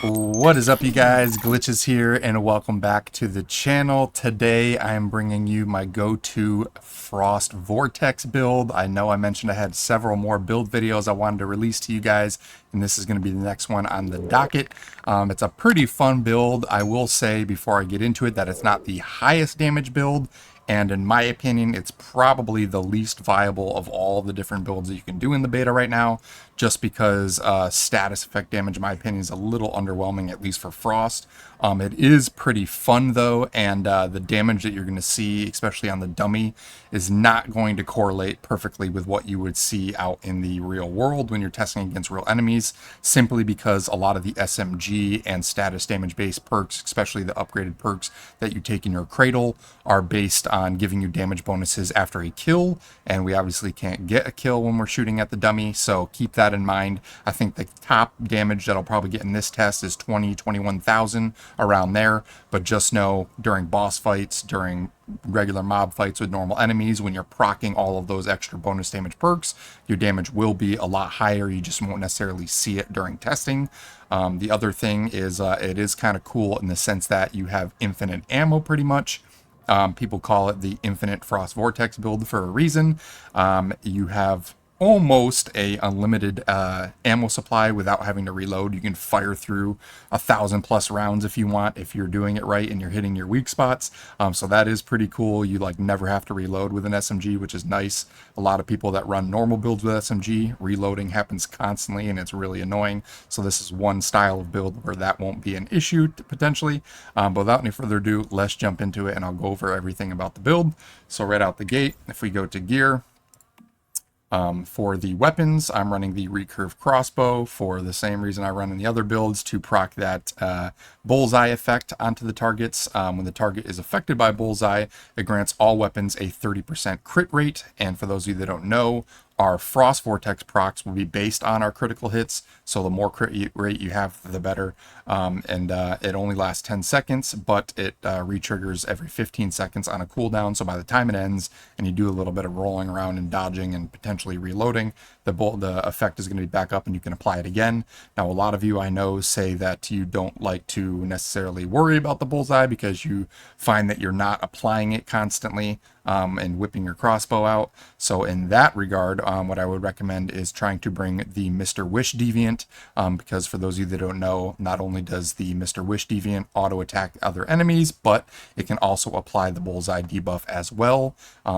What is up, you guys? Glitchiz here, and welcome back to the channel. Today I am bringing you my go-to Frost Vortex build. I know I mentioned I had several more build videos I wanted to release to you guys, and this is going to be the next one on the docket. It's a pretty fun build. I will say before I get into it that it's not the highest damage build, and in my opinion, it's probably the least viable of all the different builds that you can do in the beta right now, just because status effect damage, in my opinion, is a little underwhelming, at least for Frost. It is pretty fun, though, and the damage that you're going to see, especially on the dummy, is not going to correlate perfectly with what you would see out in the real world when you're testing against real enemies, simply because a lot of the SMG and status damage-based perks, especially the upgraded perks that you take in your Cradle, are based on giving you damage bonuses after a kill, and we obviously can't get a kill when we're shooting at the dummy, so keep that in mind. I think the top damage that I'll probably get in this test is 21,000, around there, but just know during boss fights, during regular mob fights with normal enemies, when you're proccing all of those extra bonus damage perks, your damage will be a lot higher. You just won't necessarily see it during testing. The other thing is it is kind of cool in the sense that you have infinite ammo pretty much. People call it the Infinite Frost Vortex build for a reason. You have almost a unlimited ammo supply without having to reload. You can fire through 1,000+ rounds if you want, if you're doing it right and you're hitting your weak spots. So that is pretty cool. You like never have to reload with an SMG, which is nice. A lot of people that run normal builds with SMG, reloading happens constantly and it's really annoying. So this is one style of build where that won't be an issue potentially. But without any further ado, let's jump into it and I'll go over everything about the build. So right out the gate, if we go to gear, for the weapons, I'm running the recurve crossbow for the same reason I run in the other builds, to proc that bullseye effect onto the targets. When the target is affected by bullseye, it grants all weapons a 30% crit rate. And for those of you that don't know, our Frost Vortex procs will be based on our critical hits, so the more crit rate you have, the better. It only lasts 10 seconds, but it re-triggers every 15 seconds on a cooldown, so by the time it ends and you do a little bit of rolling around and dodging and potentially reloading, the effect is going to be back up and you can apply it again. Now, a lot of you I know say that you don't like to necessarily worry about the bullseye because you find that you're not applying it constantly and whipping your crossbow out. So in that regard, what I would recommend is trying to bring the Mr. Wish Deviant, because for those of you that don't know, not only does the Mr. Wish Deviant auto attack other enemies, but it can also apply the bullseye debuff as well.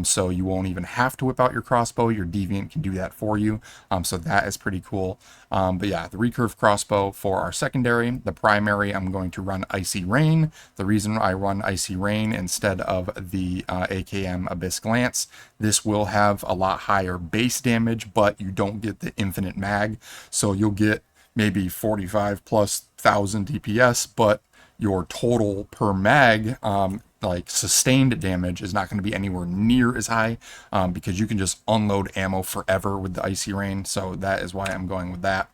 So you won't even have to whip out your crossbow. Your Deviant can do that for you. So that is pretty cool. But yeah, the recurve crossbow for our secondary. The primary, I'm going to run Icy Rain. The reason I run Icy Rain instead of the AKM Abyss Glance, this will have a lot higher base damage, but you don't get the infinite mag. So you'll get maybe 45,000+ DPS, but your total per mag, like sustained damage, is not going to be anywhere near as high, because you can just unload ammo forever with the Icy Rain. So that is why I'm going with that.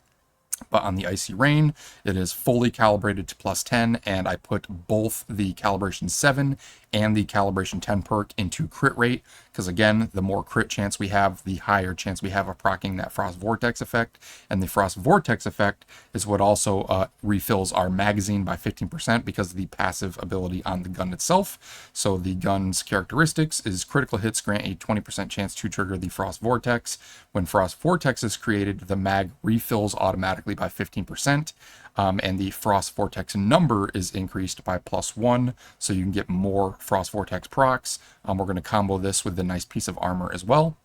But on the Icy Rain, it is fully calibrated to +10, and I put both the calibration 7 and the calibration 10 perk into crit rate, because again, the more crit chance we have, the higher chance we have of proccing that Frost Vortex effect. And the Frost Vortex effect is what also refills our magazine by 15% because of the passive ability on the gun itself. So the gun's characteristics is critical hits grant a 20% chance to trigger the Frost Vortex. When Frost Vortex is created, the mag refills automatically by 15%. And the Frost Vortex number is increased by +1, so you can get more Frost Vortex procs. We're going to combo this with the nice piece of armor as well.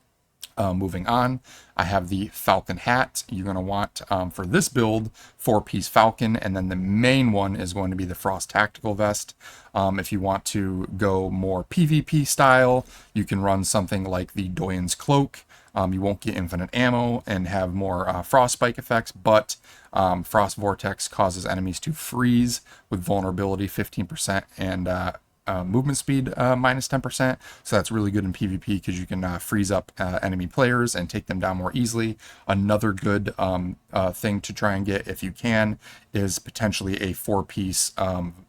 Moving on, I have the Falcon hat. You're going to want, for this build, 4-piece Falcon, and then the main one is going to be the Frost Tactical Vest. If you want to go more PvP style, you can run something like the Doyen's Cloak. You won't get infinite ammo and have more frost spike effects, but Frost Vortex causes enemies to freeze with vulnerability 15% and movement speed -10%. So that's really good in PvP because you can freeze up enemy players and take them down more easily. Another good thing to try and get, if you can, is potentially a 4-piece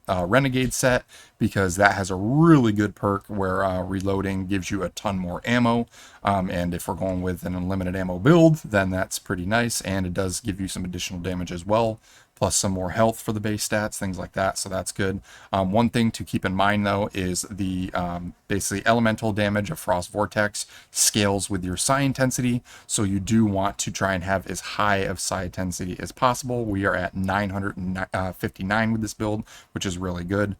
Renegade set, because that has a really good perk where reloading gives you a ton more ammo. And if we're going with an unlimited ammo build, then that's pretty nice. And it does give you some additional damage as well, plus some more health for the base stats, things like that. So that's good. One thing to keep in mind though is the basically elemental damage of Frost Vortex scales with your psi intensity. So you do want to try and have as high of psi intensity as possible. We are at 959 with this build, which is really good.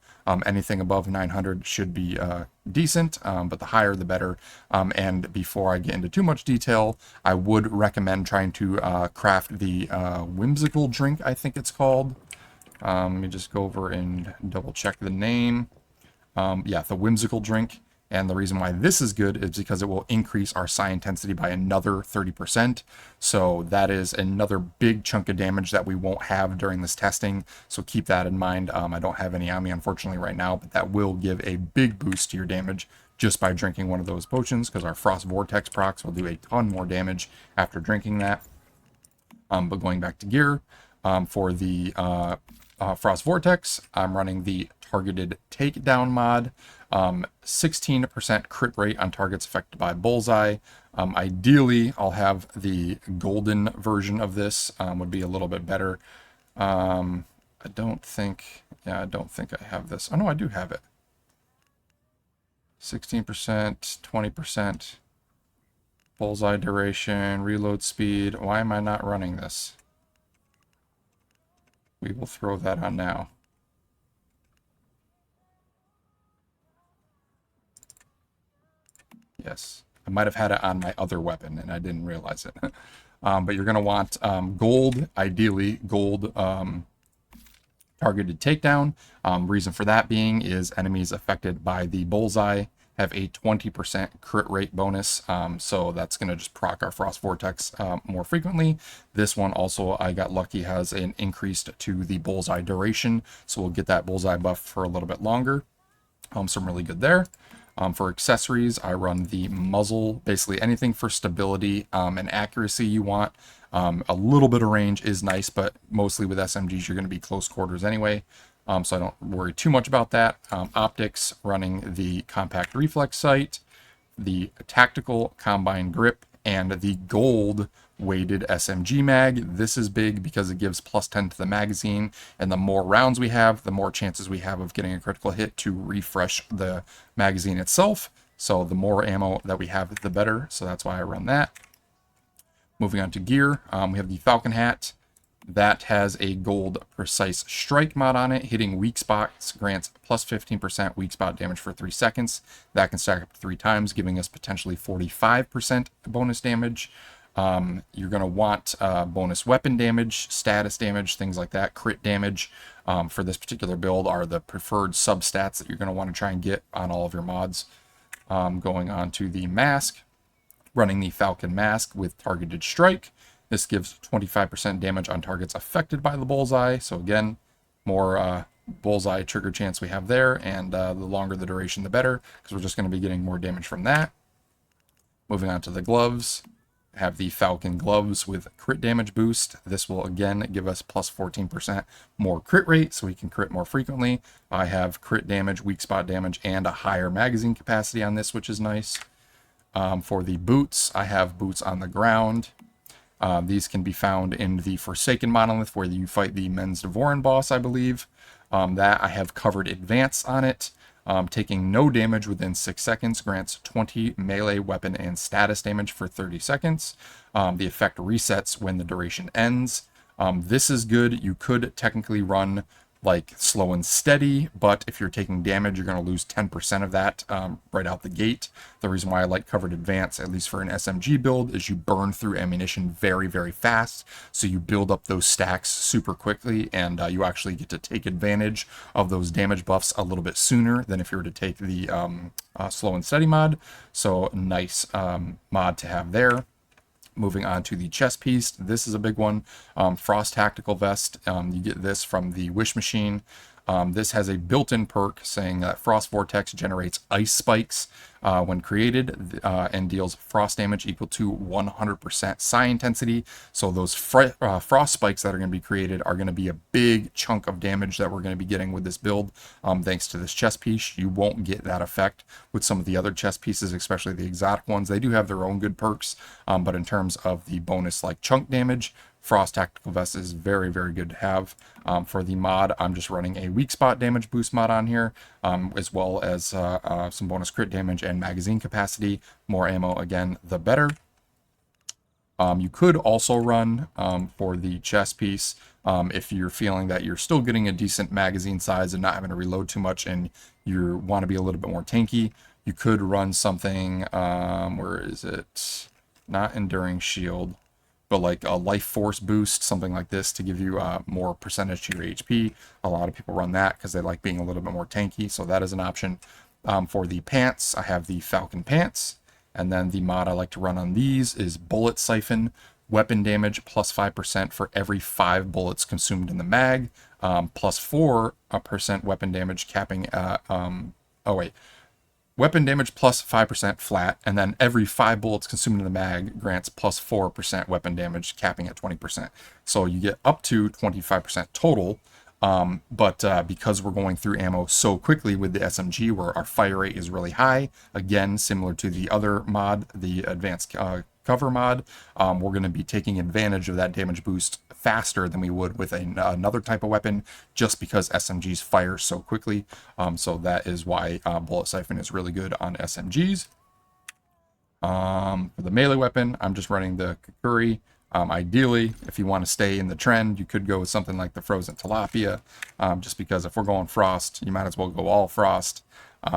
Anything above 900 should be decent, but the higher the better. And before I get into too much detail, I would recommend trying to craft the whimsical drink, I think it's called. Let me just go over and double check the name. Yeah, the whimsical drink. And the reason why this is good is because it will increase our psi intensity by another 30%. So that is another big chunk of damage that we won't have during this testing. So keep that in mind. I don't have any on me, unfortunately, right now, but that will give a big boost to your damage just by drinking one of those potions, because our Frost Vortex procs will do a ton more damage after drinking that. But going back to gear, for the Frost Vortex, I'm running the targeted takedown mod. 16% crit rate on targets affected by bullseye. Ideally, I'll have the golden version of this, would be a little bit better. I don't think I have this. Oh no, I do have it. 16%, 20%, bullseye duration, reload speed. Why am I not running this? We will throw that on now. Yes, I might have had it on my other weapon and I didn't realize it. But you're going to want gold, ideally gold targeted takedown. Reason for that being is enemies affected by the bullseye have a 20% crit rate bonus. So that's going to just proc our Frost Vortex more frequently. This one also, I got lucky, has an increase to the bullseye duration. So we'll get that bullseye buff for a little bit longer. So I'm really good there. For accessories, I run the muzzle, basically anything for stability and accuracy you want. A little bit of range is nice, but mostly with SMGs, you're going to be close quarters anyway. So I don't worry too much about that. Optics, running the compact reflex sight, the tactical combine grip, and the gold weighted SMG mag. This is big because it gives +10 to the magazine, and the more rounds we have, the more chances we have of getting a critical hit to refresh the magazine itself. So the more ammo that we have, the better. So that's why I run that. Moving on to gear, we have the Falcon hat. That has a gold precise strike mod on it. Hitting weak spots grants +15% weak spot damage for 3 seconds. That can stack up to 3 times, giving us potentially 45% bonus damage. You're going to want bonus weapon damage, status damage, things like that. Crit damage for this particular build are the preferred substats that you're going to want to try and get on all of your mods. Going on to the mask, running the Falcon mask with targeted strike. This gives 25% damage on targets affected by the bullseye. So again, more bullseye trigger chance we have there, and the longer the duration, the better, because we're just going to be getting more damage from that. Moving on to the gloves, I have the Falcon gloves with crit damage boost. This will again give us +14% more crit rate, so we can crit more frequently. I have crit damage, weak spot damage, and a higher magazine capacity on this, which is nice. For the boots, I have boots on the ground. These can be found in the Forsaken Monolith, where you fight the Men's Devoran boss, I believe. That I have covered advance on it. Taking no damage within 6 seconds grants 20 melee weapon and status damage for 30 seconds. The effect resets when the duration ends. This is good. You could technically run like slow and steady, but if you're taking damage, you're going to lose 10% of that right out the gate. The reason why I like covered advance, at least for an SMG build, is you burn through ammunition very, very fast. So you build up those stacks super quickly, and you actually get to take advantage of those damage buffs a little bit sooner than if you were to take the slow and steady mod. So nice mod to have there. Moving on to the chest piece, this is a big one. Frost Tactical Vest. You get this from the Wish Machine. This has a built-in perk saying that Frost Vortex generates ice spikes when created and deals frost damage equal to 100% psi intensity. So those frost spikes that are going to be created are going to be a big chunk of damage that we're going to be getting with this build. Thanks to this chest piece, you won't get that effect with some of the other chest pieces, especially the exotic ones. They do have their own good perks, but in terms of the bonus like chunk damage, Frost Tactical Vest is very, very good to have. For the mod, I'm just running a weak spot damage boost mod on here, as well as some bonus crit damage and magazine capacity. More ammo, again, the better. You could also run for the chest piece if you're feeling that you're still getting a decent magazine size and not having to reload too much and you want to be a little bit more tanky. You could run something, where is it? Not Enduring Shield, but like a life force boost, something like this to give you more percentage to your HP. A lot of people run that because they like being a little bit more tanky, so that is an option. For the pants, I have the Falcon Pants, and then the mod I like to run on these is Bullet Siphon, weapon damage plus 5% for every 5 bullets consumed in the mag, plus 4% weapon damage capping, weapon damage plus 5% flat, and then every 5 bullets consumed in the mag grants plus 4% weapon damage, capping at 20%. So you get up to 25% total, but because we're going through ammo so quickly with the SMG, where our fire rate is really high, again, similar to the other mod, the advanced cover mod, we're going to be taking advantage of that damage boost faster than we would with another type of weapon, just because SMGs fire so quickly. So that is why Bullet Siphon is really good on SMGs. For the melee weapon, I'm just running the Kukuri. Ideally, if you want to stay in the trend, you could go with something like the Frozen Tilapia, just because if we're going Frost, you might as well go all Frost.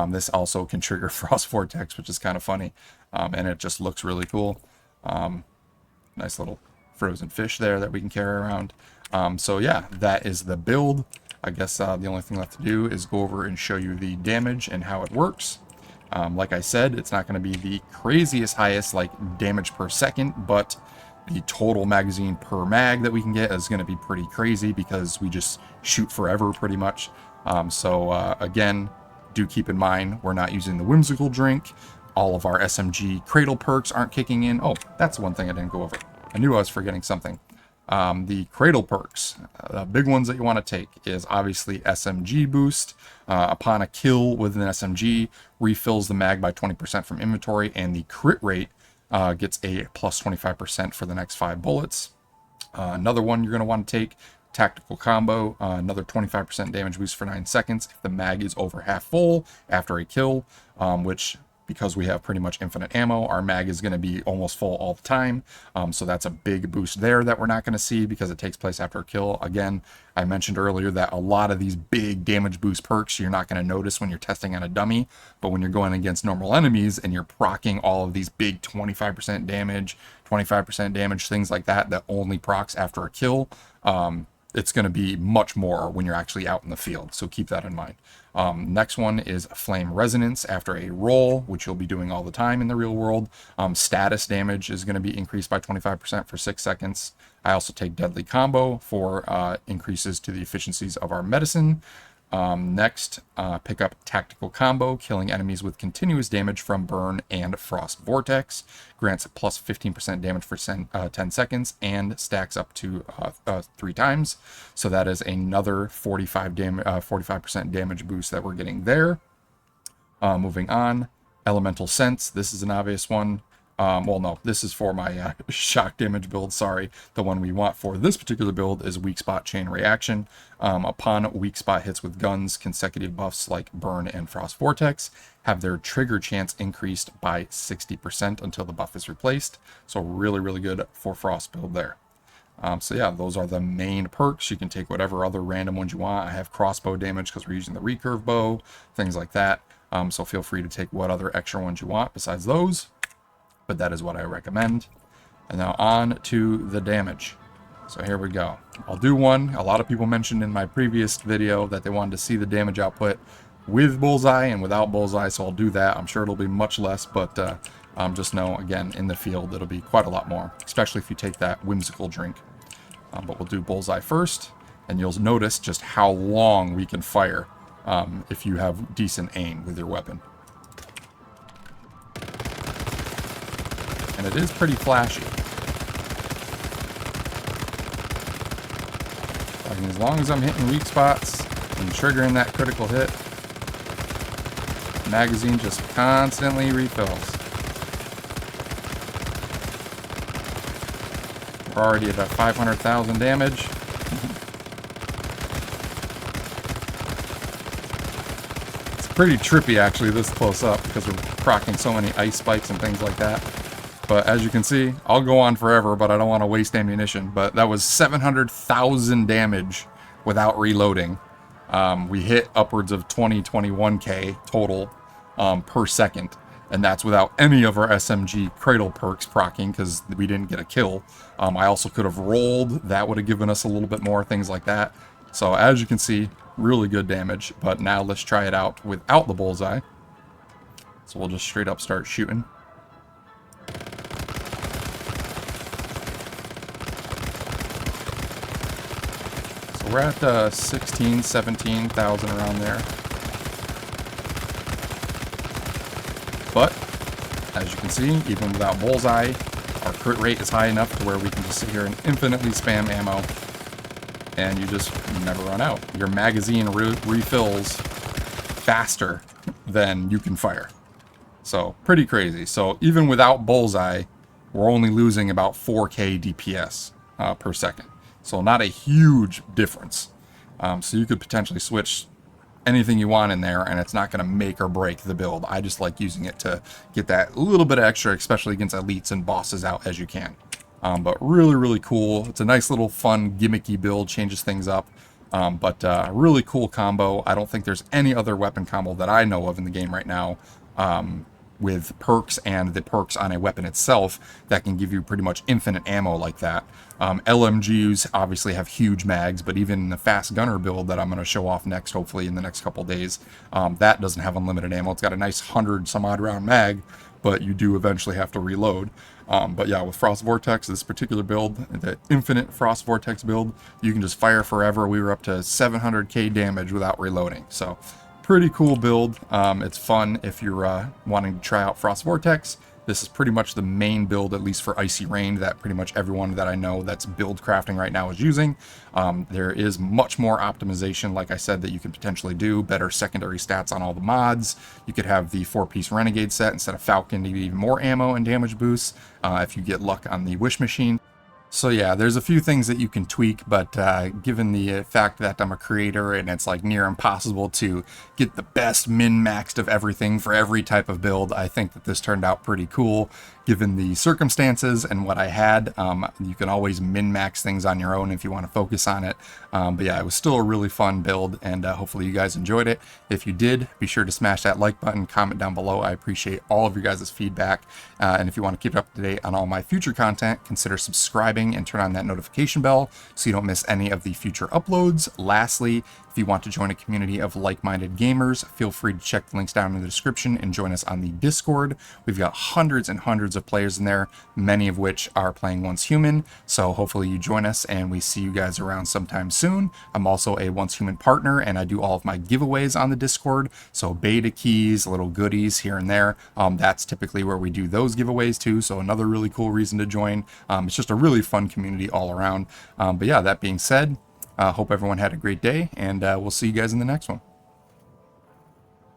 This also can trigger Frost Vortex, which is kind of funny, and it just looks really cool. Nice little frozen fish there that we can carry around. So yeah, that is the build. I guess the only thing left to do is go over and show you the damage and how it works. Like I said, it's not going to be the craziest highest like damage per second, but the total magazine per mag that we can get is going to be pretty crazy because we just shoot forever pretty much. Again, do keep in mind we're not using the whimsical drink. All of our SMG Cradle Perks aren't kicking in. Oh, that's one thing I didn't go over. I knew I was forgetting something. The Cradle Perks, the big ones that you want to take is obviously SMG Boost. Upon a kill with an SMG, refills the mag by 20% from inventory, and the crit rate gets a plus 25% for the next 5 bullets. Another one you're going to want to take, Tactical Combo, another 25% damage boost for 9 seconds if the mag is over half full after a kill, which, because we have pretty much infinite ammo, our mag is going to be almost full all the time. So that's a big boost there that we're not going to see because it takes place after a kill. Again, I mentioned earlier that a lot of these big damage boost perks you're not going to notice when you're testing on a dummy, but when you're going against normal enemies and you're proccing all of these big 25% damage, 25% damage, things like that, that only procs after a kill, it's going to be much more when you're actually out in the field. So keep that in mind. Next one is Flame Resonance after a roll, which you'll be doing all the time in the real world. Status damage is going to be increased by 25% for 6 seconds. I also take Deadly Combo for increases to the efficiencies of our medicine. Next, pick up Tactical Combo, killing enemies with continuous damage from Burn and Frost Vortex. Grants plus 15% damage for 10 seconds and stacks up to 3 times. So that is another 45% damage boost that we're getting there. Moving on, Elemental Sense. This is an obvious one. Well, no, this is for my shock damage build, sorry. The one we want for this particular build is Weak Spot Chain Reaction. Upon weak spot hits with guns, consecutive buffs like Burn and Frost Vortex have their trigger chance increased by 60% until the buff is replaced. So really, really good for Frost build there. So yeah, those are the main perks. You can take whatever other random ones you want. I have crossbow damage because we're using the recurve bow, things like that. So feel free to take what other extra ones you want besides those. But that is what I recommend. And now on to the damage. So here we go. I'll do one. A lot of people mentioned in my previous video that they wanted to see the damage output with bullseye and without bullseye, so I'll do that. I'm sure it'll be much less, but just know, again, in the field, it'll be quite a lot more, especially if you take that whimsical drink. But we'll do bullseye first. And you'll notice just how long we can fire if you have decent aim with your weapon. And it is pretty flashy. I mean, as long as I'm hitting weak spots and triggering that critical hit, the magazine just constantly refills. We're already at 500,000 damage. It's pretty trippy actually this close up because we're proccing so many ice spikes and things like that. But as you can see, I'll go on forever, but I don't want to waste ammunition. But that was 700,000 damage without reloading. We hit upwards of 21k total per second. And that's without any of our SMG Cradle Perks proccing because we didn't get a kill. I also could have rolled. That would have given us a little bit more, things like that. So as you can see, really good damage. But now let's try it out without the bullseye. So we'll just straight up start shooting. We're at 16, 17,000 around there. But, as you can see, even without bullseye, our crit rate is high enough to where we can just sit here and infinitely spam ammo. And you just never run out. Your magazine refills faster than you can fire. So, pretty crazy. So, even without bullseye, we're only losing about 4k DPS per second. So not a huge difference. So you could potentially switch anything you want in there and it's not going to make or break the build. I just like using it to get that little bit extra, especially against elites and bosses out as you can. But really, really cool. It's a nice little fun gimmicky build, changes things up. But really cool combo. I don't think there's any other weapon combo that I know of in the game right now with perks and the perks on a weapon itself that can give you pretty much infinite ammo like that. LMGs obviously have huge mags, but even the fast gunner build that I'm going to show off next, hopefully in the next couple days, that doesn't have unlimited ammo. It's got a nice 100 some odd round mag, but you do eventually have to reload. But yeah, with Frost Vortex, this particular build, the Infinite Frost Vortex build, you can just fire forever. We were up to 700k damage without reloading. So pretty cool build. It's fun if you're wanting to try out Frost Vortex. This is pretty much the main build, at least for Icy Rain, that pretty much everyone that I know that's build crafting right now is using. There is much more optimization, like I said, that you can potentially do. Better secondary stats on all the mods. You could have the 4-piece Renegade set instead of Falcon to give you even more ammo and damage boosts if you get luck on the Wish Machine. So yeah, there's a few things that you can tweak, but given the fact that I'm a creator and it's like near impossible to get the best min-maxed of everything for every type of build, I think that this turned out pretty cool given the circumstances and what I had. You can always min-max things on your own if you want to focus on it. But yeah, it was still a really fun build, and hopefully you guys enjoyed it. If you did, be sure to smash that like button, comment down below. I appreciate all of your guys' feedback. And if you want to keep up to date on all my future content, consider subscribing and turn on that notification bell so you don't miss any of the future uploads. Lastly, if you want to join a community of like-minded gamers, feel free to check the links down in the description and join us on the Discord. We've got hundreds and hundreds of players in there, many of which are playing Once Human. So hopefully you join us and we see you guys around sometime soon. I'm also a Once Human partner and I do all of my giveaways on the Discord. So beta keys, little goodies here and there. That's typically where we do those giveaways too. So another really cool reason to join. It's just a really fun community all around. But yeah, that being said, hope everyone had a great day, and we'll see you guys in the next one.